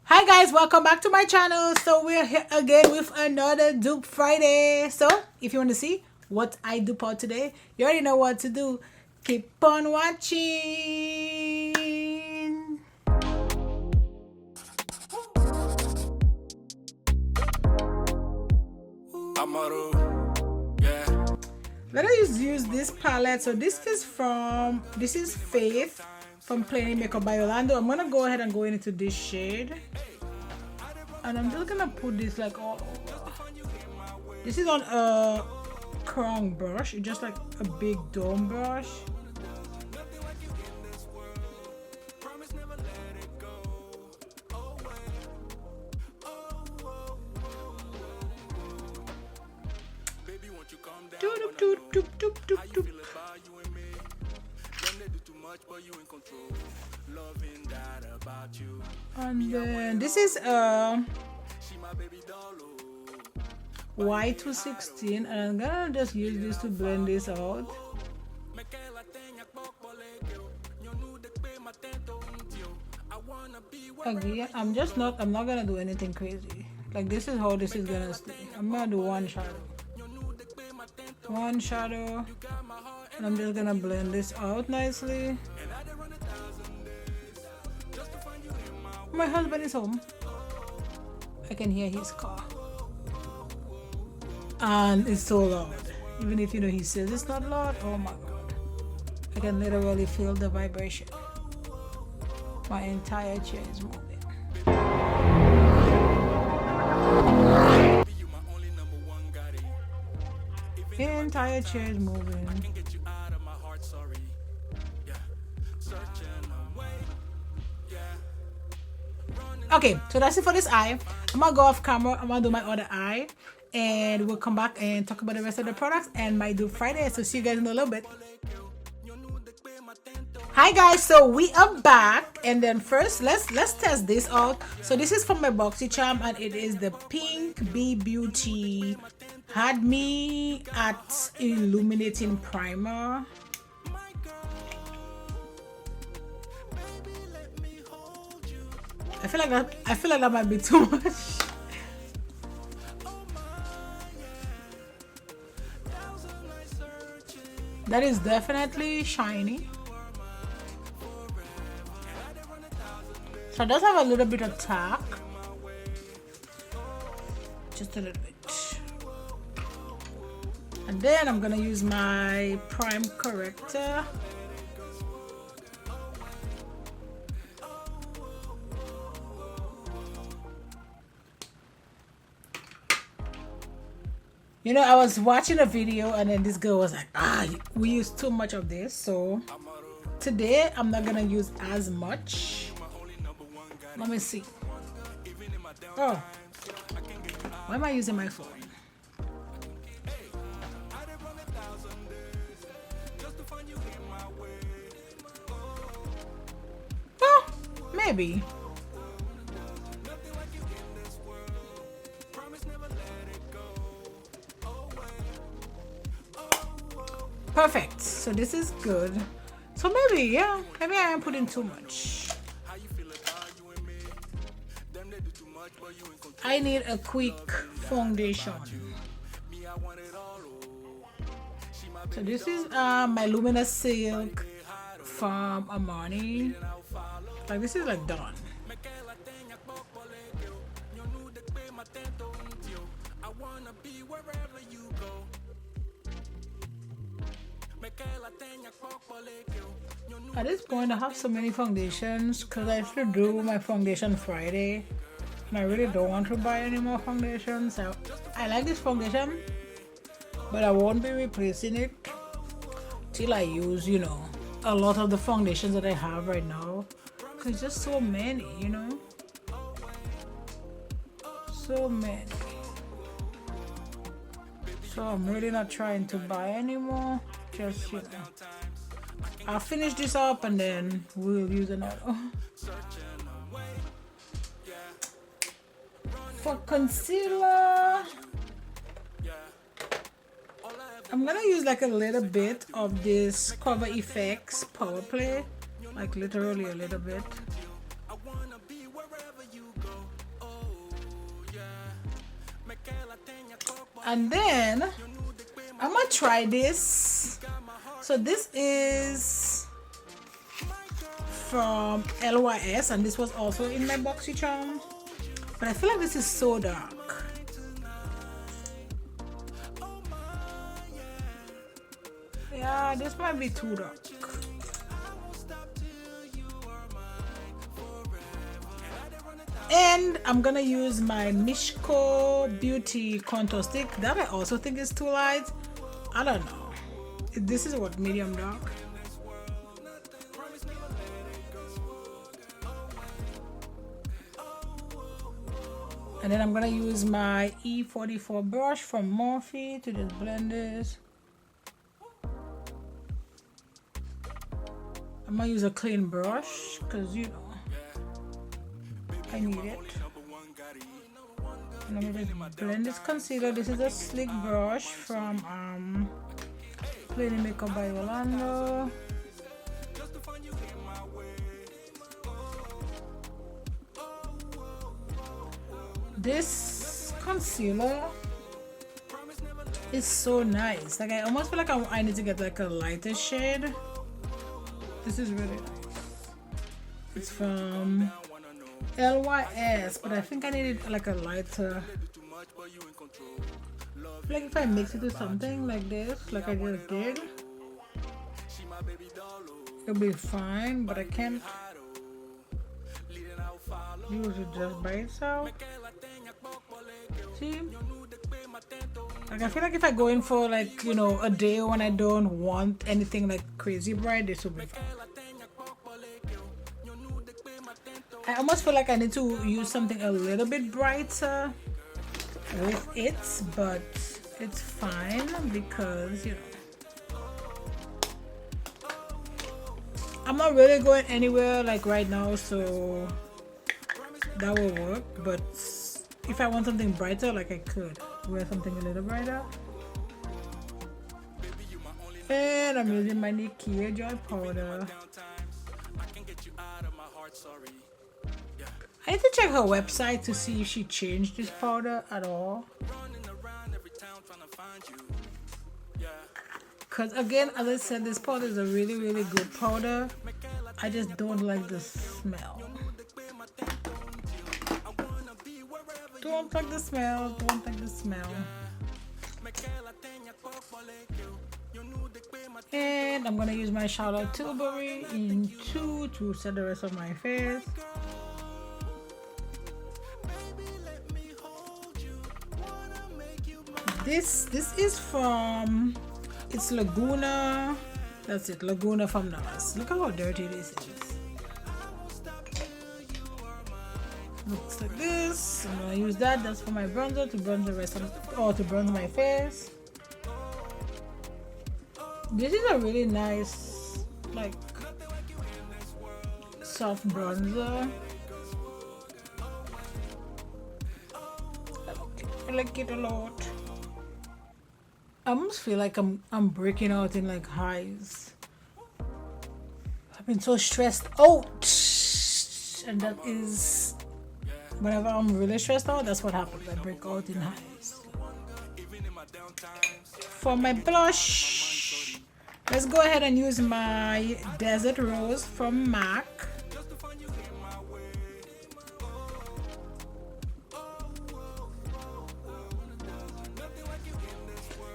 Hi guys, welcome back to my channel. So we're here again with another dupe Friday. So if you want to see what I dupe out today, you already know what to do. Keep on watching. Let us use this palette. So this is Faith from Plain Makeup by Yolondo. I'm gonna go ahead and go into this shade, and I'm just gonna put this like all over. This is on a crown brush. It's just like a big dome brush. Doop, doop, doop, doop, doop, doop. And then this is Y216, and I'm gonna just use this to blend this out. Again, I'm not gonna do anything crazy. Like, this is how this is gonna stay. I'm gonna do one shadow, and I'm just gonna blend this out nicely. My husband is home. I can hear his car, and it's so loud. Even if he says it's not loud, oh my god, I can literally feel the vibration. My entire chair is moving. The entire chair is moving. Okay, so that's it for this eye. I'm gonna go off camera. I'm gonna do my other eye, and we'll come back and talk about the rest of the products and my dupe Friday. So see you guys in a little bit. Hi guys, so we are back, and then first let's test this out. So this is from my BoxyCharm, and it is the Pink Bee Beauty Had Me at Illuminating Primer. I feel like that might be too much. That is definitely shiny. So it does have a little bit of tack. Just a little bit. And then I'm gonna use my prime corrector. I was watching a video, and then this girl was like, we use too much of this. So today I'm not gonna use as much. Let me see. Oh, why am I using my phone? Oh, maybe. Perfect. So this is good. So maybe I am putting too much. I need a quick foundation. So this is my Luminous Silk from Armani. Like, this is like done. At this point, I have so many foundations because I should do my foundation Friday, and I really don't want to buy any more foundations. I like this foundation, but I won't be replacing it till I use, a lot of the foundations that I have right now, because just so many, so many. So I'm really not trying to buy anymore. Just, I'll finish this up and then we'll use another. For concealer, I'm gonna use like a little bit of this Cover FX Power Play, like literally a little bit. And then I'm gonna try this. So this is from LYS, and this was also in my BoxyCharm, but I feel like this is so dark. Yeah, this might be too dark. And I'm gonna use my Mishko Beauty contour stick that I also think is too light. I don't know. This is what, medium dark. And then I'm gonna use my E44 brush from Morphe to just blend this. I'm gonna use a clean brush because, you know, I need it. And I'm gonna just blend this concealer. This is a slick brush from Plain Makeup by Yolondo. This concealer is so nice. Like, I almost feel like I need to get like a lighter shade. This is really nice. It's from LYS, but I think I needed like a lighter. Like if I mix it with something like this, like I just did, it'll be fine, but I can't use it just by itself. See? Like I feel like if I go in for like, you know, a day when I don't want anything like crazy bright, this will be fine. I almost feel like I need to use something a little bit brighter with it, but it's fine because, you know, I'm not really going anywhere like right now, so that will work. But if I want something brighter, like I could wear something a little brighter. And I'm using my Nikia Joy powder. I need to check her website to see if she changed this powder at all. Because again, as I said, this powder is a really, really good powder. I just don't like the smell. Don't like the smell, don't like the smell. And I'm gonna use my Charlotte Tilbury in 2 to set the rest of my face. This is from, it's Laguna. That's it, Laguna from NARS. Look at how dirty this is. Looks like this. I'm gonna use that. That's for my bronzer to bronze the rest of, or to bronze my face. This is a really nice, like, soft bronzer. I like it a lot. I almost feel like I'm breaking out in like highs. I've been so stressed out, and that is, whenever I'm really stressed out, that's what happens. I break out in highs. For my blush, let's go ahead and use my Desert Rose from M.A.C.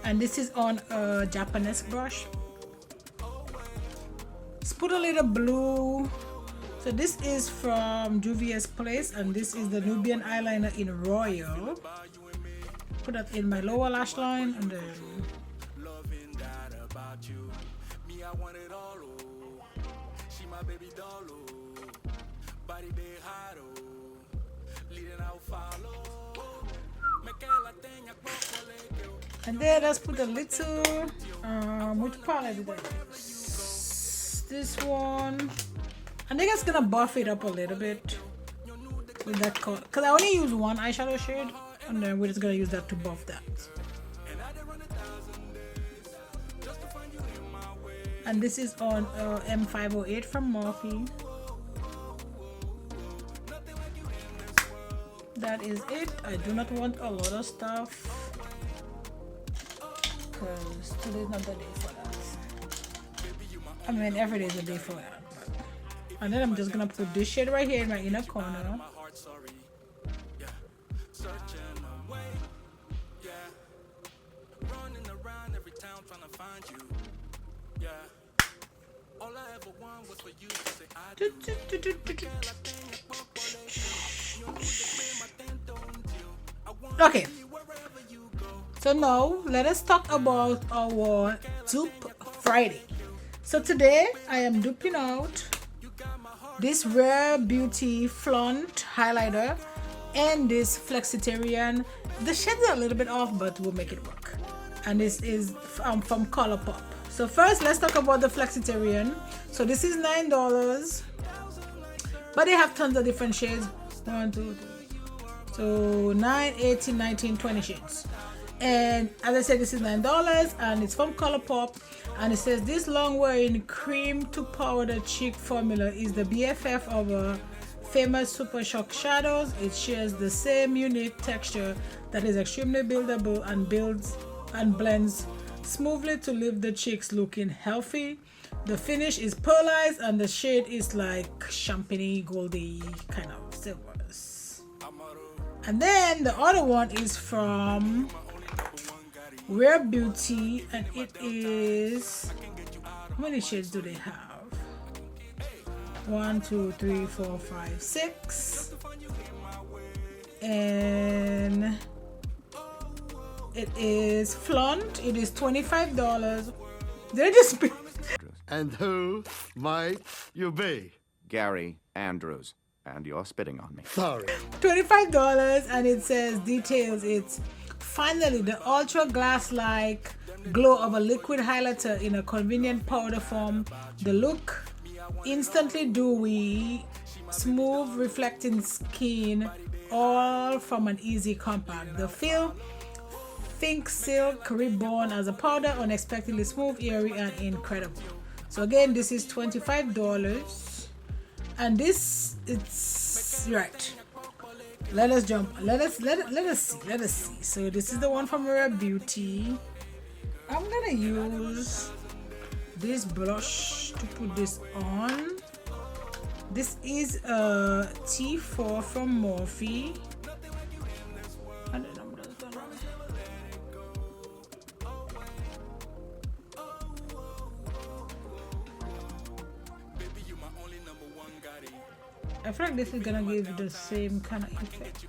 And this is on a Japonesque brush. Let's put a little blue. So this is from Juvia's Place, and this is the Nubian eyeliner in Royal. Put that in my lower lash line, and then let's put a little, which palette did I use? This one. I think it's gonna buff it up a little bit with that color, because I only use one eyeshadow shade, and then we're just gonna use that to buff that. And this is on M508 from Morphe. That is it. I do not want a lot of stuff. because today's not the day for that. I mean, every day is a day for that. But. And then I'm just gonna put this shade right here in my inner corner. Okay, so now let us talk about our dupe Friday. So today I am duping out this Rare Beauty Flaunt highlighter and this Flexitarian. The shades are a little bit off, but we'll make it work. And this is from ColourPop. So first, let's talk about the Flexitarian. So this is $9, but they have tons of different shades. 1, 2, 3. So 9, 18, 19, 20 shades. And as I said, this is $9 and it's from ColourPop. And it says this long wearing cream to powder cheek formula is the BFF of a famous Super Shock shadows. It shares the same unique texture that is extremely buildable and builds and blends smoothly to leave the cheeks looking healthy. The finish is pearlized and the shade is like champagne goldy kind of silvers. And then the other one is from Rare Beauty and it is, how many shades do they have? 1, 2, 3, 4, 5, 6. And it is Flaunt. It is $25. They just be. And who might you be? Gary Andrews. And you're spitting on me. Sorry. $25 and it says details. It's finally the ultra glass-like glow of a liquid highlighter in a convenient powder form. The look instantly dewy, smooth, reflecting skin, all from an easy compact. The feel, think silk reborn as a powder, unexpectedly smooth, airy, and incredible. So again, this is $25, and this it's right. Let us jump. Let us see. So this is the one from Rare Beauty. I'm gonna use this blush to put this on. This is a T4 from Morphe. I don't know what that's done. I feel like this is gonna give the same kind of effect.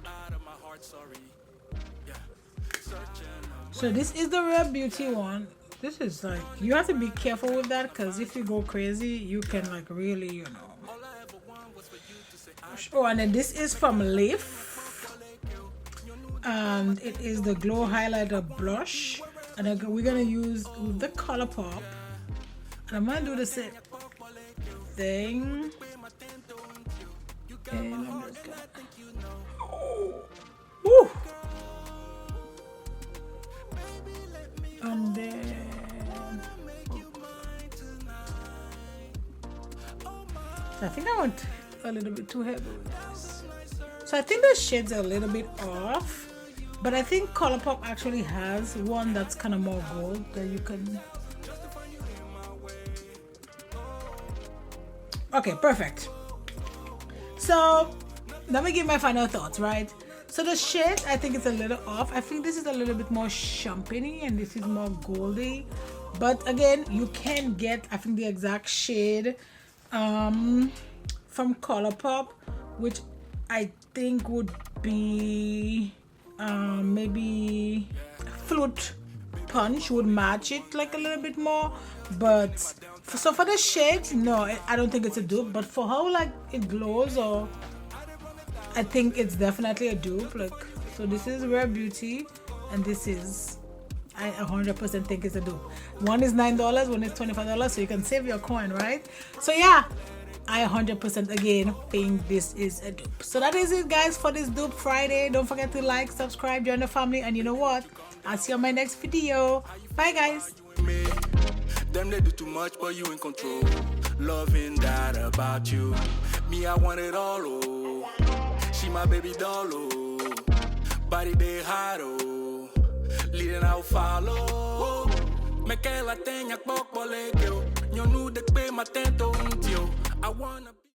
So this is the Rare Beauty one. This is like, you have to be careful with that because if you go crazy, you can like really, you know. Oh, and then this is from Lithe. And it is the Glow Highlighter Blush. And we're gonna use the ColourPop. And I'm gonna do the same thing. And I'm just gonna... Oh. Woo. And then... I think I went a little bit too heavy with this. So I think the shades are a little bit off. But I think ColourPop actually has one that's kind of more gold that you can... Okay, perfect. So let me give my final thoughts, right? So the shade, I think it's a little off. I think this is a little bit more champagne and this is more goldy. But again, you can get, I think, the exact shade from ColourPop, which I think would be maybe Flute Punch would match it like a little bit more. But so for the shades, no, I don't think it's a dupe. But for how like it glows, or I think it's definitely a dupe. Like, so this is Rare Beauty, and this is, I 100% think it's a dupe. One is $9, one is $25, so you can save your coin, right? So yeah, I 100% again think this is a dupe. So that is it, guys, for this Dupe Friday. Don't forget to like, subscribe, join the family, and you know what? I'll see you on my next video. Bye, guys. Them they do too much, but you in control. Loving that about you. Me, I want it all, oh. She my baby doll, oh. Body they hot, oh. Leading out follow. Me que la tenha kbok bolekyo. Nyo nu de pe matento untio. I wanna